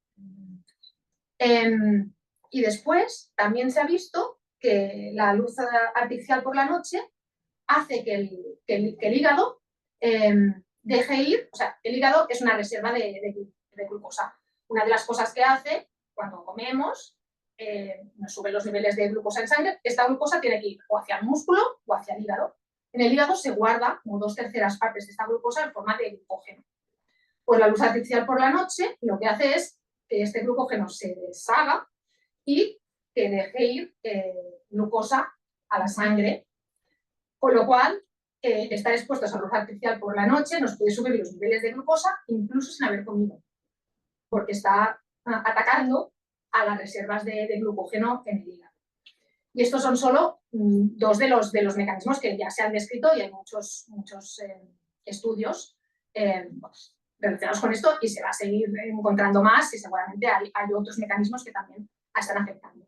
Y después también se ha visto que la luz artificial por la noche hace que el hígado deje ir, o sea, el hígado es una reserva de glucosa. Una de las cosas que hace cuando comemos nos suben los niveles de glucosa en sangre, esta glucosa tiene que ir o hacia el músculo o hacia el hígado. En el hígado se guarda como 2/3 partes de esta glucosa en forma de glucógeno. Pues la luz artificial por la noche lo que hace es que este glucógeno se deshaga y que deje ir glucosa a la sangre, con lo cual estar expuestos a luz artificial por la noche nos puede subir los niveles de glucosa incluso sin haber comido, porque está atacando a las reservas de glucógeno en el hígado. Y estos son solo dos de los mecanismos que ya se han descrito y hay muchos estudios relacionados con esto y se va a seguir encontrando más y seguramente hay otros mecanismos que también están afectando.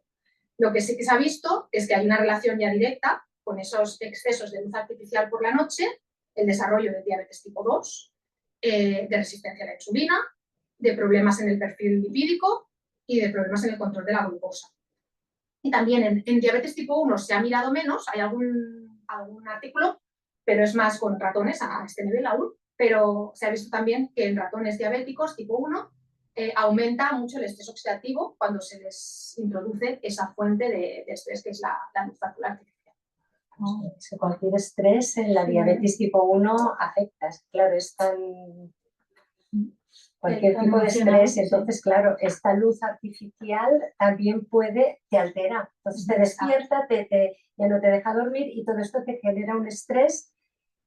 Lo que sí que se ha visto es que hay una relación ya directa con esos excesos de luz artificial por la noche, el desarrollo de diabetes tipo 2, de resistencia a la insulina, de problemas en el perfil lipídico y de problemas en el control de la glucosa. Y también en diabetes tipo 1 se ha mirado menos, hay algún artículo, pero es más con ratones a este nivel aún, pero se ha visto también que en ratones diabéticos tipo 1 aumenta mucho el estrés oxidativo cuando se les introduce esa fuente de estrés que es la luz azul artificial. Es que cualquier estrés en la diabetes tipo 1 afecta, claro, es tan... Cualquier tipo de estrés, entonces claro, esta luz artificial también te altera, entonces te despierta, ya no te deja dormir y todo esto te genera un estrés,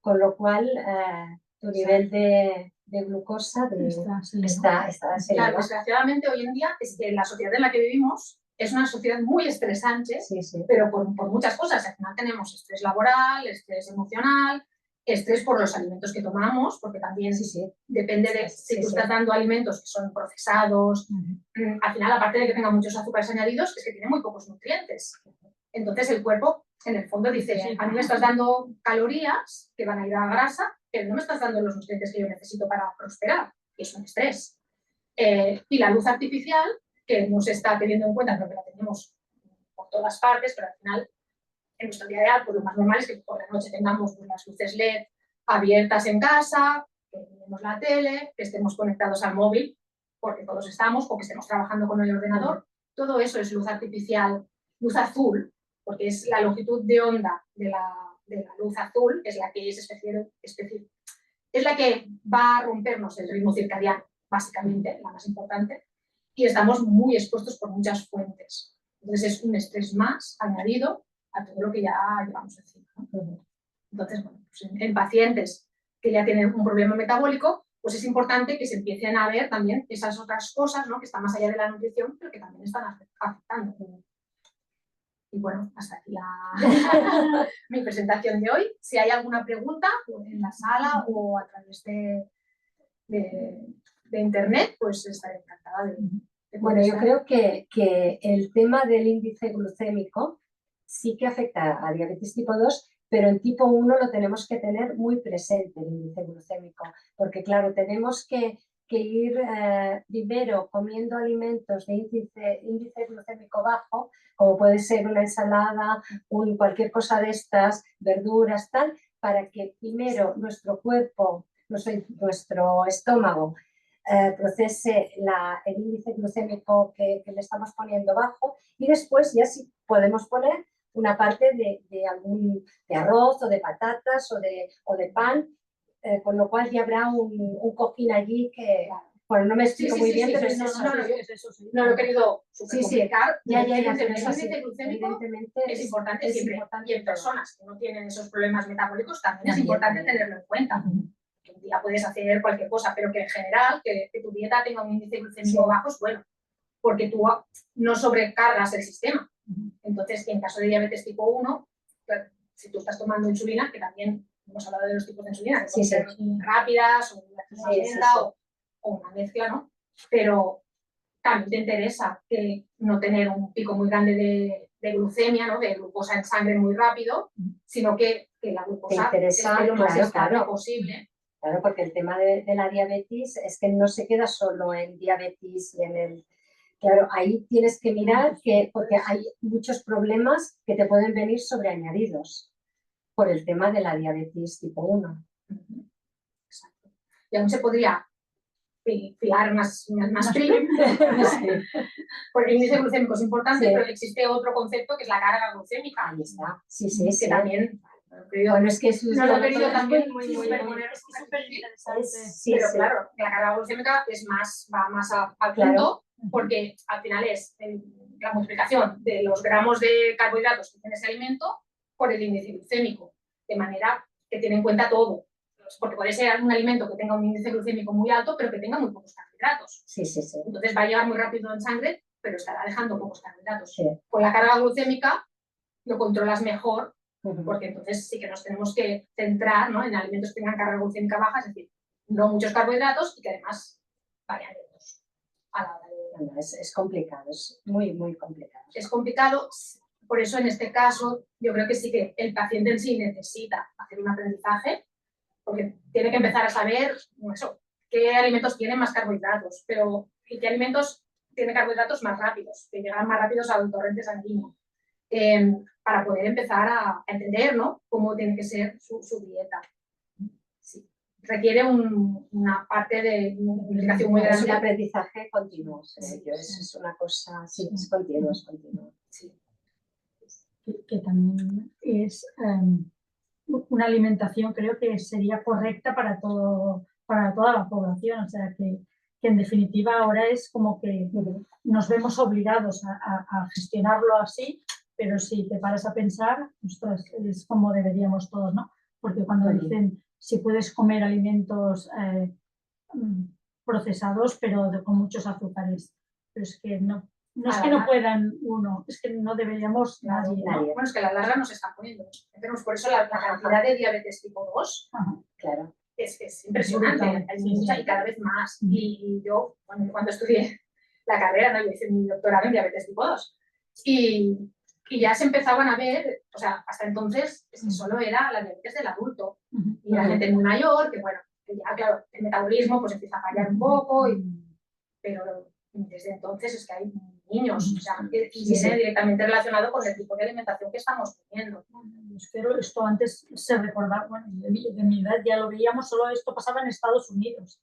con lo cual tu nivel de glucosa está Claro, desgraciadamente hoy en día es que la sociedad en la que vivimos es una sociedad muy estresante, pero por muchas cosas. Al final tenemos estrés laboral, estrés emocional, estrés por los alimentos que tomamos, porque también depende de si tú estás dando alimentos que son procesados. Al final, aparte de que tenga muchos azúcares añadidos, es que tiene muy pocos nutrientes. Entonces el cuerpo, en el fondo, dice, a mí me estás dando calorías que van a ir a la grasa, pero no me estás dando los nutrientes que yo necesito para prosperar, que es un estrés. Y la luz artificial, que no se está teniendo en cuenta, porque la tenemos por todas partes, pero al final en nuestro día real, pues lo más normal es que por la noche tengamos las luces LED abiertas en casa, que tenemos la tele, que estemos conectados al móvil, porque todos estamos, o que estemos trabajando con el ordenador. Todo eso es luz artificial, luz azul, porque es la longitud de onda de la luz azul, es la que es la que va a rompernos el ritmo circadiano, básicamente, la más importante, y estamos muy expuestos por muchas fuentes. Entonces es un estrés más añadido a todo lo que ya llevamos encima, ¿no? Entonces, bueno, pues en pacientes que ya tienen un problema metabólico, pues es importante que se empiecen a ver también esas otras cosas, ¿no?, que están más allá de la nutrición, pero que también están afectando. Y bueno, hasta aquí mi presentación de hoy. Si hay alguna pregunta en la sala o a través de internet, pues estaré encantada de Bueno, yo creo que el tema del índice glucémico sí que afecta a diabetes tipo 2, pero en tipo 1 lo tenemos que tener muy presente, el índice glucémico, porque claro, tenemos que ir primero comiendo alimentos de índice glucémico bajo, como puede ser una ensalada, cualquier cosa de estas, verduras, tal, para que primero nuestro cuerpo, nuestro estómago, procese el índice glucémico que le estamos poniendo bajo y después ya sí podemos poner una parte de arroz o de patatas o de pan, con lo cual ya habrá un cojín allí que, bueno, no me explico muy bien, pero es eso. No lo he querido simplificar. Ya, el índice glucémico es importante siempre. Y en todo. personas que no tienen esos problemas metabólicos también es importante tenerlo en cuenta. Que un día puedes hacer cualquier cosa, pero que en general que tu dieta tenga un índice glucémico bajo es bueno, porque tú no sobrecargas el sistema. Entonces, en caso de diabetes tipo 1, si tú estás tomando insulina, que también hemos hablado de los tipos de insulina, que pueden ser rápidas o una lenta o una mezcla, ¿no? Pero también te interesa que no tener un pico muy grande de glucemia, ¿no?, de glucosa en sangre muy rápido, sino que la glucosa esté lo más estable posible. Claro, porque el tema de la diabetes es que no se queda solo en diabetes y en el... Claro, ahí tienes que mirar porque hay muchos problemas que te pueden venir sobreañadidos por el tema de la diabetes tipo 1. Exacto. Y aún se podría filar más prim, porque el índice glucémico es importante, Sí. pero existe otro concepto que es la carga glucémica. Ahí está. Sí, Que sí. también Bueno, es que eso es no lo he lo querido que- también muy superponer, es que es súper difícil, interesante. Sí, pero sí. claro, la carga glucémica es va más al Claro. punto, porque al final es la multiplicación de los gramos de carbohidratos que tiene ese alimento por el índice glucémico, de manera que tiene en cuenta todo. Porque puede ser un alimento que tenga un índice glucémico muy alto, pero que tenga muy pocos carbohidratos. Sí, sí, sí. Entonces va a llegar muy rápido en sangre, pero estará dejando pocos carbohidratos. Sí. Con la carga glucémica lo controlas mejor, Ujú. porque entonces sí que nos tenemos que centrar, ¿no?, en alimentos que tengan carga glucémica baja, es decir, no muchos carbohidratos y que además vayan lentos a la hora de... Bueno, es complicado, es muy, muy complicado. Es complicado, por eso en este caso yo creo que sí que el paciente en sí necesita hacer un aprendizaje, porque tiene que empezar a saber eso, qué alimentos tienen más carbohidratos, pero y qué alimentos tienen carbohidratos más rápidos, que llegan más rápidos al torrente sanguíneo, para poder empezar a entender, ¿no?, cómo tiene que ser su dieta. Sí. Requiere una parte de implicación muy Es grande. un aprendizaje continuo, Sí. es una cosa, sí, es continuo, es continuo. Sí. Que también es una alimentación, creo que sería correcta para toda la población, o sea que en definitiva ahora es como que nos vemos obligados a gestionarlo así, pero si te paras a pensar, ostras, es como deberíamos todos, ¿no? Porque cuando dicen si puedes comer alimentos procesados, pero con muchos azúcares, pero es que no es que no puedan uno, es que no deberíamos nadie, ¿no? Bueno, es que a la larga nos están poniendo. Tenemos por eso la cantidad de diabetes tipo 2 Claro. es impresionante, hay mucha y cada vez más. Y yo, cuando estudié la carrera, ¿no?, yo hice mi doctorado en diabetes tipo 2 y ya se empezaban a ver, o sea, hasta entonces es que solo era la diabetes del adulto y la gente muy mayor, que bueno, que ya claro, el metabolismo pues empieza a fallar un poco, pero desde entonces es que hay niños, o sea, que viene directamente relacionado con el tipo de alimentación que estamos teniendo. Pero esto antes se recordaba, bueno, de mi edad ya lo veíamos, solo esto pasaba en Estados Unidos.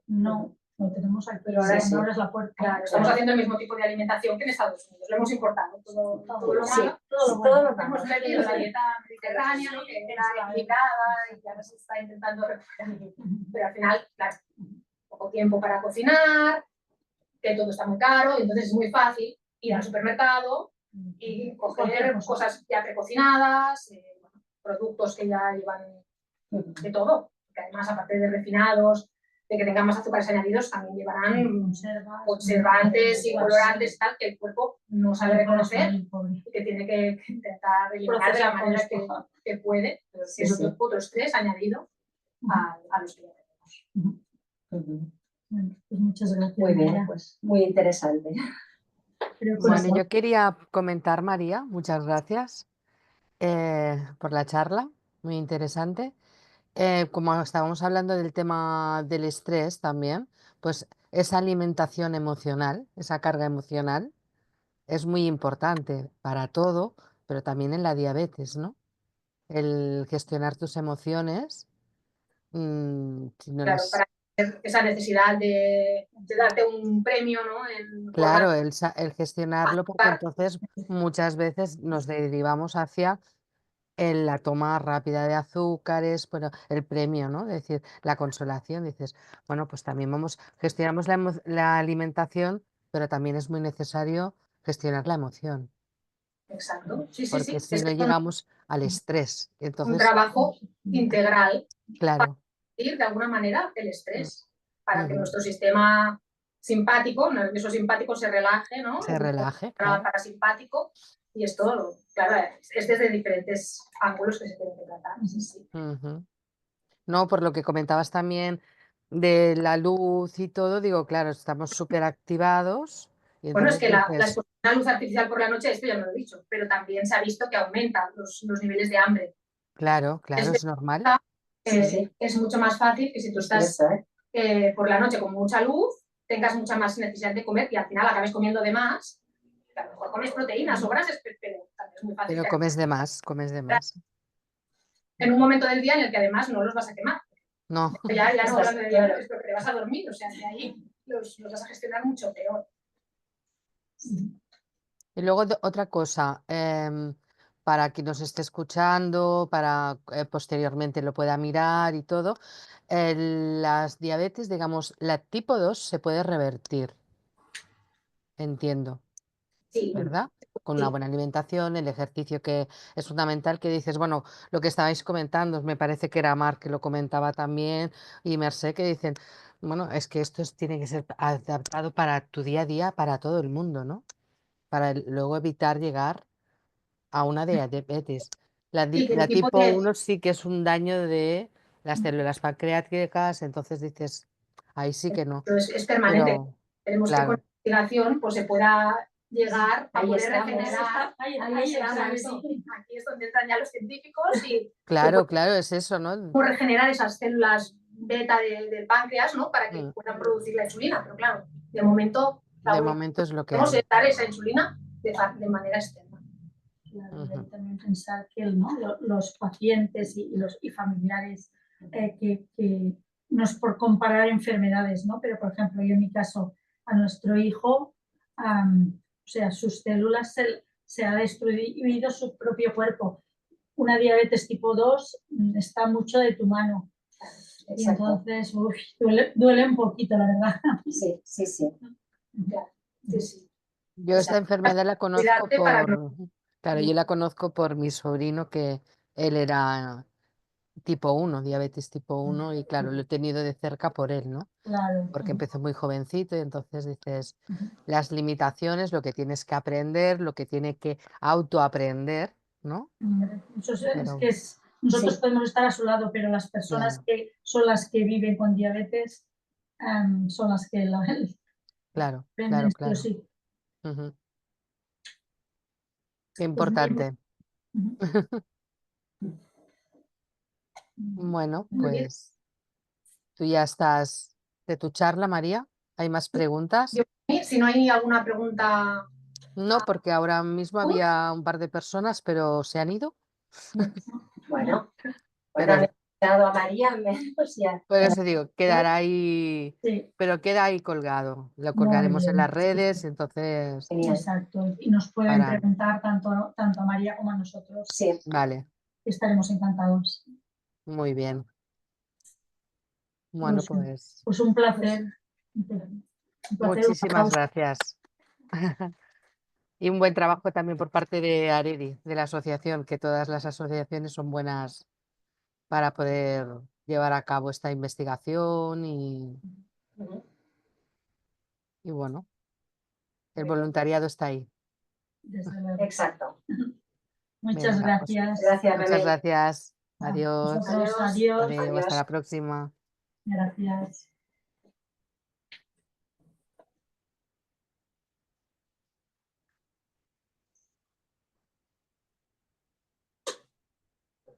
No, lo tenemos aquí, pero ahora Sí. abres la puerta. Claro, estamos haciendo el mismo tipo de alimentación que en Estados Unidos, lo hemos importado, todo lo Sí, malo. todo lo malo. Hemos perdido la dieta mediterránea, ¿no?, que era equilibrada y ahora se está intentando recuperar. Pero al final, claro, poco tiempo para cocinar, que todo está muy caro, y entonces es muy fácil ir al supermercado y coger cosas ya precocinadas, productos que ya llevan de todo, que además, aparte de refinados, de que tengan más azúcares añadidos, también llevarán conservantes y colorantes, tal, que el cuerpo no sabe reconocer y que tiene que intentar eliminar de la manera que puede, pero es otro estrés añadido a los que ya tenemos. Bueno, pues muchas gracias. Muy bien, María. pues muy interesante. Bueno, yo quería comentar, María, muchas gracias por la charla, muy interesante. Como estábamos hablando del tema del estrés también, pues esa alimentación emocional, esa carga emocional, es muy importante para todo, pero también en la diabetes, ¿no? El gestionar tus emociones, si no Claro, las... para tener esa necesidad de darte un premio, ¿no? Claro, el gestionarlo, porque entonces muchas veces nos derivamos hacia la toma rápida de azúcares, bueno, el premio, ¿no? Es decir, la consolación, dices, bueno, pues también gestionamos la alimentación, pero también es muy necesario gestionar la emoción, Exacto. Sí, sí, porque sí. si Es no llegamos al estrés. un Entonces, trabajo integral claro, ir de alguna manera el estrés para que ujú, nuestro sistema simpático, nervioso simpático, se relaje, ¿no? se relaje, Para claro. parasimpático, y esto, claro, es desde diferentes ángulos que se tienen que tratar. Sí, sí. Ujú. No, por lo que comentabas también de la luz y todo, digo, claro, estamos súper activados y Bueno, es entonces que la dices, exposición a la luz artificial por la noche, esto ya lo he dicho, pero también se ha visto que aumentan los niveles de hambre. claro, Es, es normal. es mucho más fácil que si tú estás por la noche con mucha luz, tengas mucha más necesidad de comer y al final acabes comiendo de más. A lo mejor comes proteínas o grasas, pero también es muy fácil Pero que comes de más, comes de más. en un momento del día en el que además no los vas a quemar. No. Ya no Estás- hablando de claro. diabetes, pero que te vas a dormir, o sea, que ahí los vas a gestionar mucho peor. Y luego otra cosa, para quien nos esté escuchando, para posteriormente lo pueda mirar y todo, las diabetes, digamos, la tipo 2 se puede revertir, entiendo, Sí, ¿verdad? Con una sí. buena alimentación, el ejercicio que es fundamental, que dices, bueno, lo que estabais comentando, me parece que era Mar que lo comentaba también, y Mercé, que dicen, bueno, es que tiene que ser adaptado para tu día a día, para todo el mundo, ¿no? Para luego evitar llegar a una diabetes. Sí, que el La tipo tipo de, 1 sí que es un daño de las células pancreáticas, entonces dices, ahí sí que no. es permanente. Pero, Tenemos que con claro, la investigación pues, se pueda llegar a Ahí poder estamos. regenerar. Ahí Claro, estamos. aquí es donde entran ya los científicos y se claro, claro, es eso, ¿no? puede regenerar esas células beta del páncreas, ¿no? Para que Mm, puedan producir la insulina. Pero claro, de momento la De única momento es lo que que hacemos hay. es dar esa insulina de manera externa. Claro, y Ujú. también pensar que ¿no? los pacientes y familiares, que no es por comparar enfermedades, ¿no? Pero por ejemplo, yo en mi caso, a nuestro hijo, o sea, sus células se ha destruido su propio cuerpo. Una diabetes tipo 2 está mucho de tu mano. Y Exacto. entonces, duele un poquito, la verdad. Sí, sí, sí. Sí, sí. Yo esta enfermedad la conozco Cuidarte para no. claro, yo la conozco por mi sobrino, que él era tipo 1, diabetes tipo 1, y claro, lo he tenido de cerca por él, ¿no? Claro. Porque empezó muy jovencito y entonces dices, las limitaciones, lo que tienes que aprender, lo que tiene que autoaprender, ¿no? Eso es Pero que nosotros Sí. podemos estar a su lado, pero las personas claro, que son las que viven con diabetes son las que la claro, dependen claro, sí o claro. sí. Ujú. Qué Pues importante. ujú. Bueno, Muy bien. pues tú ya estás de tu charla, María. ¿Hay más preguntas? Yo, si no hay alguna pregunta, No, porque ahora mismo había un par de personas, pero se han ido. Bueno, Pero me he dado a María, menos ya. por eso digo, quedará ahí, Sí, pero queda ahí colgado. Lo muy colgaremos en bien. las redes, entonces, Genial. Exacto. Y nos pueden para, preguntar tanto a María como a nosotros. Sí. vale, Estaremos encantados. muy bien. Bueno, pues Pues un placer. Un placer. Un muchísimas aplauso. gracias. Y un buen trabajo también por parte de Aredi, de la asociación, que todas las asociaciones son buenas para poder llevar a cabo esta investigación Ujú. y bueno, el Muy bien. voluntariado está ahí. Desde luego. Exacto. Muchas Venga, pues gracias. Gracias, muchas Remey. gracias. A Adiós. vosotros, Adiós. adiós. Adiós, hasta Adiós. la próxima. Gracias.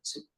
Sí.